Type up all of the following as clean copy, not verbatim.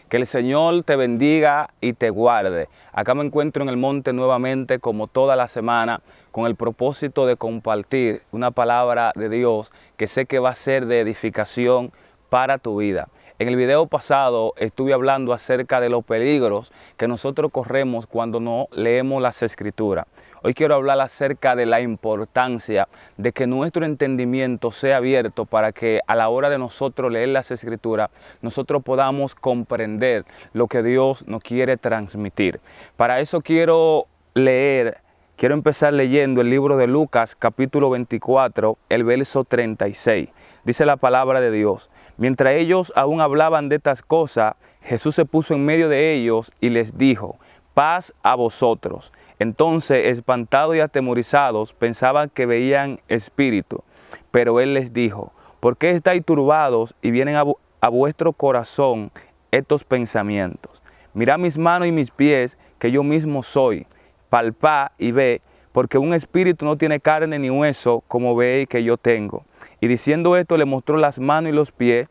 Que el Señor te bendiga y te guarde. Acá me encuentro en el monte nuevamente como toda la semana con el propósito de compartir una palabra de Dios que sé que va a ser de edificación para tu vida. En el video pasado estuve hablando acerca de los peligros que nosotros corremos cuando no leemos las Escrituras. Hoy quiero hablar acerca de la importancia de que nuestro entendimiento sea abierto para que a la hora de nosotros leer las Escrituras, nosotros podamos comprender lo que Dios nos quiere transmitir. Para eso quiero empezar leyendo el libro de Lucas, capítulo 24, el verso 36. Dice la palabra de Dios: mientras ellos aún hablaban de estas cosas, Jesús se puso en medio de ellos y les dijo: paz a vosotros. Entonces, espantados y atemorizados, pensaban que veían espíritu. Pero él les dijo: ¿por qué estáis turbados y vienen a vuestro corazón estos pensamientos? Mirad mis manos y mis pies, que yo mismo soy. Palpad y ve, porque un espíritu no tiene carne ni hueso, como veis que yo tengo. Y diciendo esto, le mostró las manos y los pies.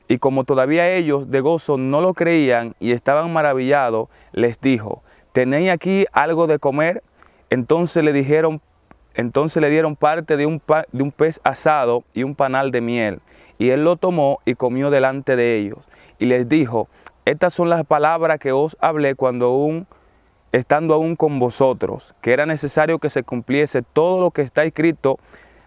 Y como todavía ellos de gozo no lo creían y estaban maravillados, les dijo: ¿tenéis aquí algo de comer? Entonces le dieron parte de un pez asado y un panal de miel. Y él lo tomó y comió delante de ellos. Y les dijo: estas son las palabras que os hablé estando aún con vosotros, que era necesario que se cumpliese todo lo que está escrito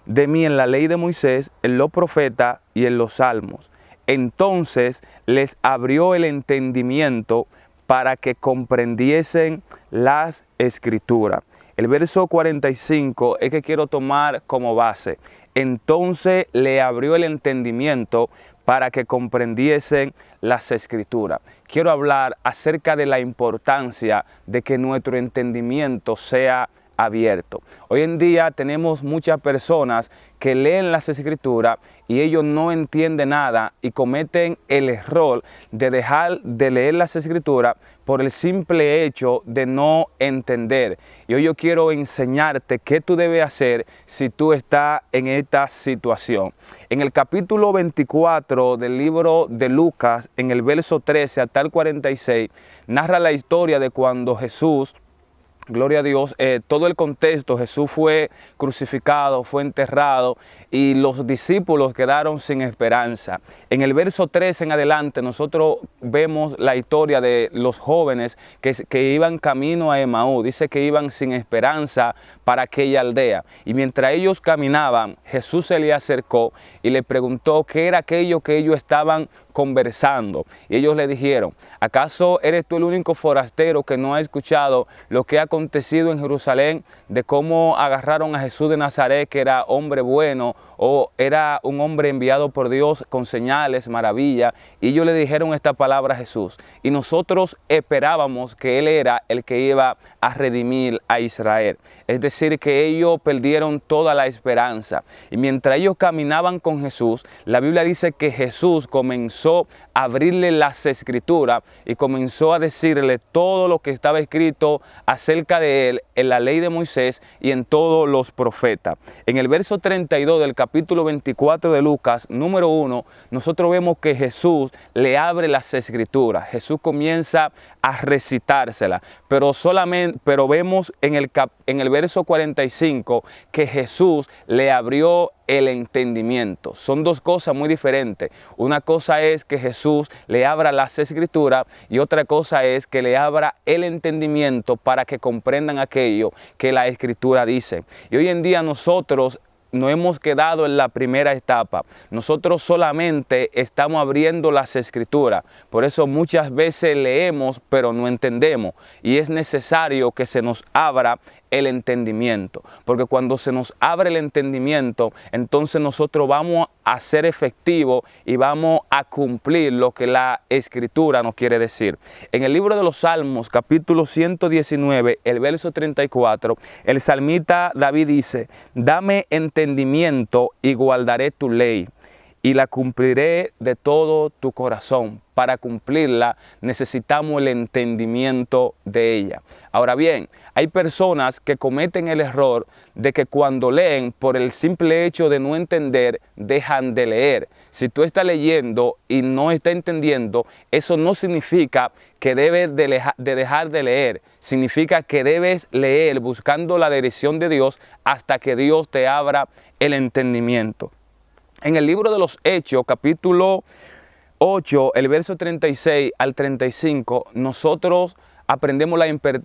de mí en la ley de Moisés, en los profetas y en los salmos. Entonces les abrió el entendimiento para que comprendiesen las Escrituras. El verso 45 es que quiero tomar como base. Entonces le abrió el entendimiento para que comprendiesen las Escrituras. Quiero hablar acerca de la importancia de que nuestro entendimiento sea abierto. Hoy en día tenemos muchas personas que leen las Escrituras y ellos no entienden nada y cometen el error de dejar de leer las Escrituras por el simple hecho de no entender. Y hoy yo quiero enseñarte qué tú debes hacer si tú estás en esta situación. En el capítulo 24 del libro de Lucas, en el verso 13 hasta el 46, narra la historia de cuando Jesús, gloria a Dios, todo el contexto: Jesús fue crucificado, fue enterrado y los discípulos quedaron sin esperanza. En el verso 13 en adelante nosotros vemos la historia de los jóvenes que iban camino a Emaús. Dice que iban sin esperanza para aquella aldea. Y mientras ellos caminaban, Jesús se le acercó y le preguntó qué era aquello que ellos estaban conversando. Y ellos le dijeron: ¿acaso eres tú el único forastero que no ha escuchado lo que ha acontecido en Jerusalén, de cómo agarraron a Jesús de Nazaret, que era hombre bueno, o era un hombre enviado por Dios con señales, maravillas? Y ellos le dijeron esta palabra a Jesús. Y nosotros esperábamos que Él era el que iba a redimir a Israel. Es decir, que ellos perdieron toda la esperanza. Y mientras ellos caminaban con Jesús, la Biblia dice que Jesús comenzó a abrirle las Escrituras y comenzó a decirle todo lo que estaba escrito acerca de Él en la ley de Moisés y en todos los profetas. En el verso 32 del capítulo 24 de Lucas, número 1, nosotros vemos que Jesús le abre las Escrituras. Jesús comienza a recitárselas, pero vemos en el verso 45 que Jesús le abrió el entendimiento. Son dos cosas muy diferentes. Una cosa es que Jesús le abra las Escrituras y otra cosa es que le abra el entendimiento para que comprendan aquello que la Escritura dice. Y hoy en día nosotros no hemos quedado en la primera etapa. Nosotros solamente estamos abriendo las Escrituras. Por eso muchas veces leemos pero no entendemos. Y es necesario que se nos abra el entendimiento, porque cuando se nos abre el entendimiento, entonces nosotros vamos a ser efectivos y vamos a cumplir lo que la Escritura nos quiere decir. En el libro de los Salmos, capítulo 119, el verso 34, el salmista David dice: dame entendimiento y guardaré tu ley, y la cumpliré de todo tu corazón. Para cumplirla necesitamos el entendimiento de ella. Ahora bien, hay personas que cometen el error de que cuando leen, por el simple hecho de no entender, dejan de leer. Si tú estás leyendo y no estás entendiendo, eso no significa que debes de dejar de leer. Significa que debes leer buscando la dirección de Dios hasta que Dios te abra el entendimiento. En el libro de los Hechos, capítulo 8, el verso 36 al 35, nosotros aprendemos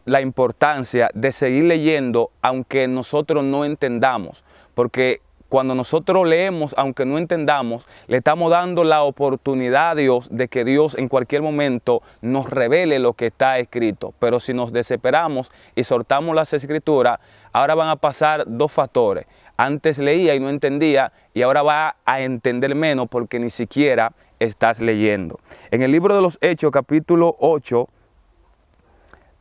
la importancia de seguir leyendo aunque nosotros no entendamos, porque cuando nosotros leemos aunque no entendamos, le estamos dando la oportunidad a Dios de que Dios en cualquier momento nos revele lo que está escrito. Pero si nos desesperamos y soltamos las escrituras, ahora van a pasar dos factores. Antes leía y no entendía, y ahora va a entender menos porque ni siquiera estás leyendo. En el libro de los Hechos, capítulo 8,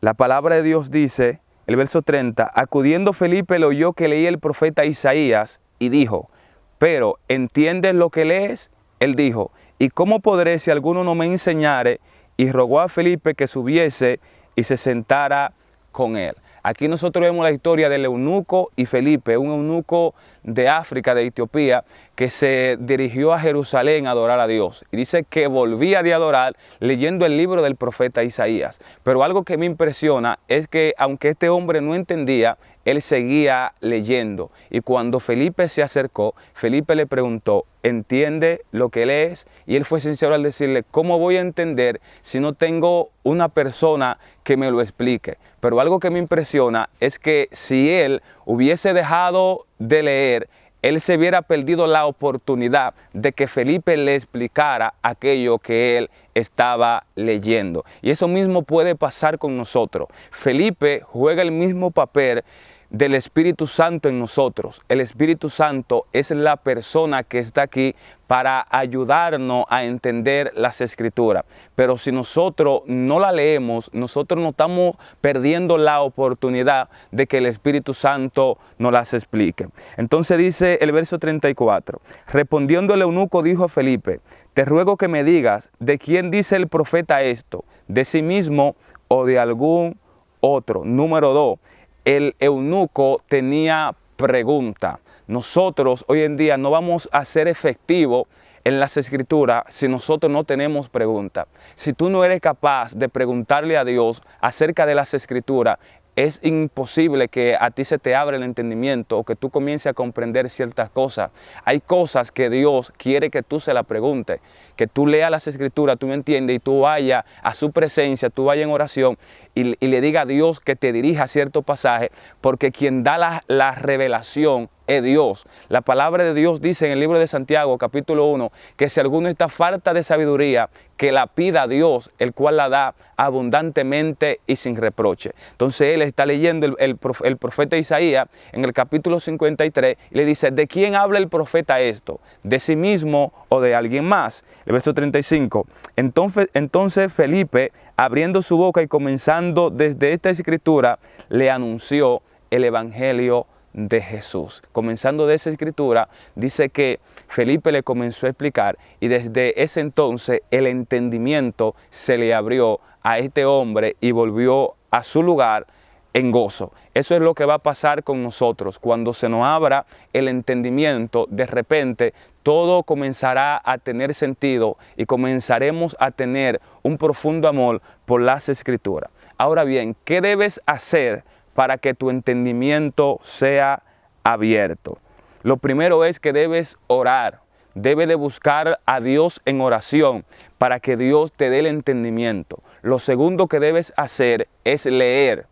la palabra de Dios dice, el verso 30, acudiendo Felipe le oyó que leía el profeta Isaías y dijo, pero ¿entiendes lo que lees? Él dijo, ¿y cómo podré si alguno no me enseñare? Y rogó a Felipe que subiese y se sentara con él. Aquí nosotros vemos la historia del eunuco y Felipe, un eunuco de África, de Etiopía, que se dirigió a Jerusalén a adorar a Dios. Y dice que volvía de adorar leyendo el libro del profeta Isaías. Pero algo que me impresiona es que aunque este hombre no entendía, él seguía leyendo. Y cuando Felipe se acercó, Felipe le preguntó, ¿entiende lo que lees? Y él fue sincero al decirle, ¿cómo voy a entender si no tengo una persona que me lo explique? Pero algo que me impresiona es que si él hubiese dejado de leer, él se hubiera perdido la oportunidad de que Felipe le explicara aquello que él estaba leyendo. Y eso mismo puede pasar con nosotros. Felipe juega el mismo papel del Espíritu Santo en nosotros. El Espíritu Santo es la persona que está aquí para ayudarnos a entender las Escrituras. Pero si nosotros no la leemos, nosotros no estamos perdiendo la oportunidad de que el Espíritu Santo nos las explique. Entonces dice el verso 34, respondiendo el eunuco dijo a Felipe, te ruego que me digas, ¿de quién dice el profeta esto? ¿De sí mismo o de algún otro? Número 2. El eunuco tenía pregunta. Nosotros hoy en día no vamos a ser efectivos en las Escrituras si nosotros no tenemos pregunta. Si tú no eres capaz de preguntarle a Dios acerca de las Escrituras, es imposible que a ti se te abra el entendimiento o que tú comiences a comprender ciertas cosas. Hay cosas que Dios quiere que tú se las preguntes, que tú leas las Escrituras, tú me entiendes, y tú vayas a su presencia, tú vayas en oración y le diga a Dios que te dirija a cierto pasaje, porque quien da la revelación es Dios. La palabra de Dios dice en el libro de Santiago, capítulo 1, que si alguno está falta de sabiduría, que la pida a Dios, el cual la da abundantemente y sin reproche. Entonces él está leyendo el profeta Isaías en el capítulo 53 y le dice, ¿de quién habla el profeta esto? ¿De sí mismo o de alguien más? El verso 35, entonces Felipe, abriendo su boca y comenzando desde esta escritura, le anunció el evangelio de Jesús. Comenzando de esa escritura, dice que Felipe le comenzó a explicar y desde ese entonces el entendimiento se le abrió a este hombre y volvió a su lugar en gozo. Eso es lo que va a pasar con nosotros. Cuando se nos abra el entendimiento, de repente todo comenzará a tener sentido y comenzaremos a tener un profundo amor por las Escrituras. Ahora bien, ¿qué debes hacer para que tu entendimiento sea abierto? Lo primero es que debes orar. Debes de buscar a Dios en oración para que Dios te dé el entendimiento. Lo segundo que debes hacer es leer.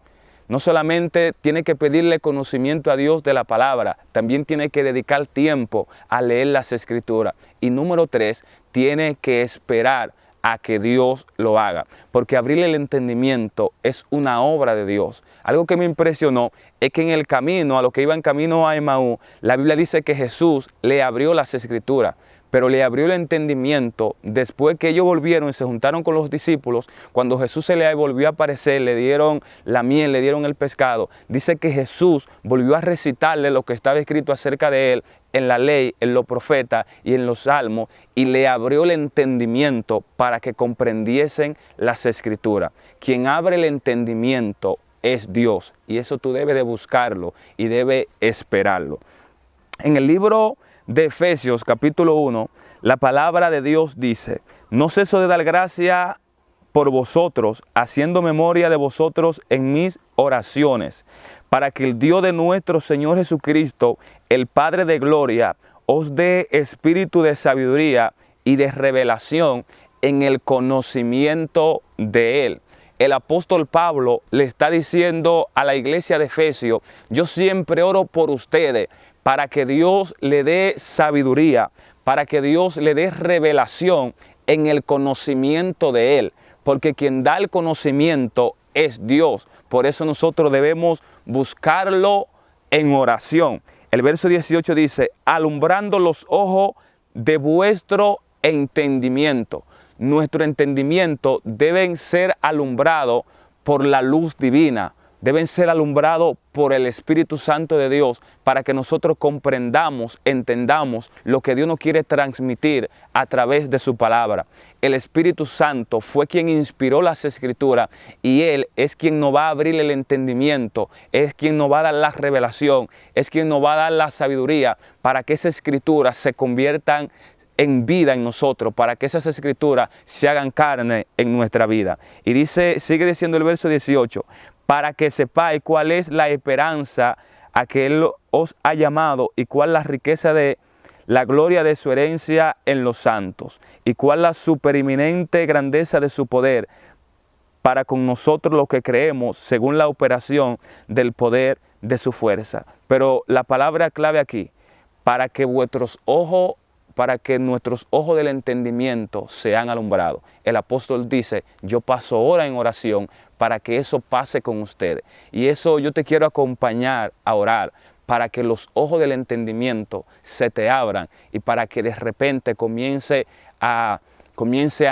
No solamente tiene que pedirle conocimiento a Dios de la palabra, también tiene que dedicar tiempo a leer las Escrituras. Y número 3, tiene que esperar a que Dios lo haga, porque abrirle el entendimiento es una obra de Dios. Algo que me impresionó es que en el camino, a lo que iba en camino a Emaús, la Biblia dice que Jesús le abrió las Escrituras, pero le abrió el entendimiento después que ellos volvieron y se juntaron con los discípulos. Cuando Jesús se le volvió a aparecer, le dieron la miel, le dieron el pescado. Dice que Jesús volvió a recitarle lo que estaba escrito acerca de él en la ley, en los profetas y en los salmos, y le abrió el entendimiento para que comprendiesen las Escrituras. Quien abre el entendimiento es Dios, y eso tú debes de buscarlo y debes esperarlo. En el libro de Efesios capítulo 1, La palabra de Dios dice: no ceso de dar gracia por vosotros, haciendo memoria de vosotros en mis oraciones, para que el Dios de nuestro Señor Jesucristo, el Padre de gloria, os dé espíritu de sabiduría y de revelación en el conocimiento de Él. El apóstol Pablo le está diciendo a la iglesia de Efesios: yo siempre oro por ustedes para que Dios le dé sabiduría, para que Dios le dé revelación en el conocimiento de Él, porque quien da el conocimiento es Dios. Por eso nosotros debemos buscarlo en oración. El verso 18 dice: alumbrando los ojos de vuestro entendimiento. Nuestro entendimiento deben ser alumbrado por la luz divina, deben ser alumbrados por el Espíritu Santo de Dios, para que nosotros comprendamos, entendamos lo que Dios nos quiere transmitir a través de su palabra. El Espíritu Santo fue quien inspiró las Escrituras y Él es quien nos va a abrir el entendimiento, es quien nos va a dar la revelación, es quien nos va a dar la sabiduría para que esas Escrituras se conviertan en vida en nosotros, para que esas Escrituras se hagan carne en nuestra vida. Y dice, sigue diciendo el verso 18, para que sepáis cuál es la esperanza a que Él os ha llamado y cuál la riqueza de la gloria de su herencia en los santos y cuál la supereminente grandeza de su poder para con nosotros los que creemos según la operación del poder de su fuerza. Pero la palabra clave aquí: para que nuestros ojos del entendimiento sean alumbrados. El apóstol dice: yo paso hora en oración para que eso pase con ustedes. Y eso yo te quiero acompañar a orar, para que los ojos del entendimiento se te abran y para que de repente comience a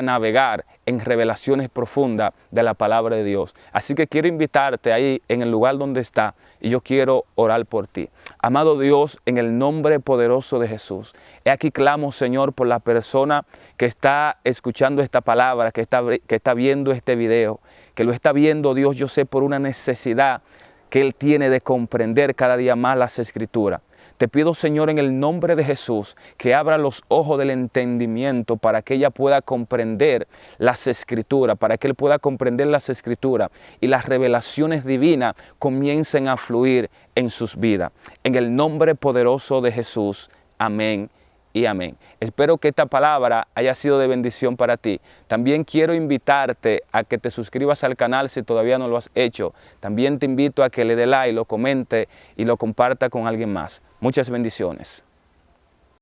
navegar en revelaciones profundas de la palabra de Dios. Así que quiero invitarte ahí en el lugar donde está y yo quiero orar por ti. Amado Dios, en el nombre poderoso de Jesús, he aquí clamo, Señor, por la persona que está escuchando esta palabra, que está viendo este video, que lo está viendo, Dios, yo sé, por una necesidad que Él tiene de comprender cada día más las Escrituras. Te pido, Señor, en el nombre de Jesús, que abra los ojos del entendimiento para que ella pueda comprender las Escrituras, para que él pueda comprender las Escrituras y las revelaciones divinas comiencen a fluir en sus vidas. En el nombre poderoso de Jesús. Amén y amén. Espero que esta palabra haya sido de bendición para ti. También quiero invitarte a que te suscribas al canal si todavía no lo has hecho. También te invito a que le dé like, lo comente y lo comparta con alguien más. Muchas bendiciones.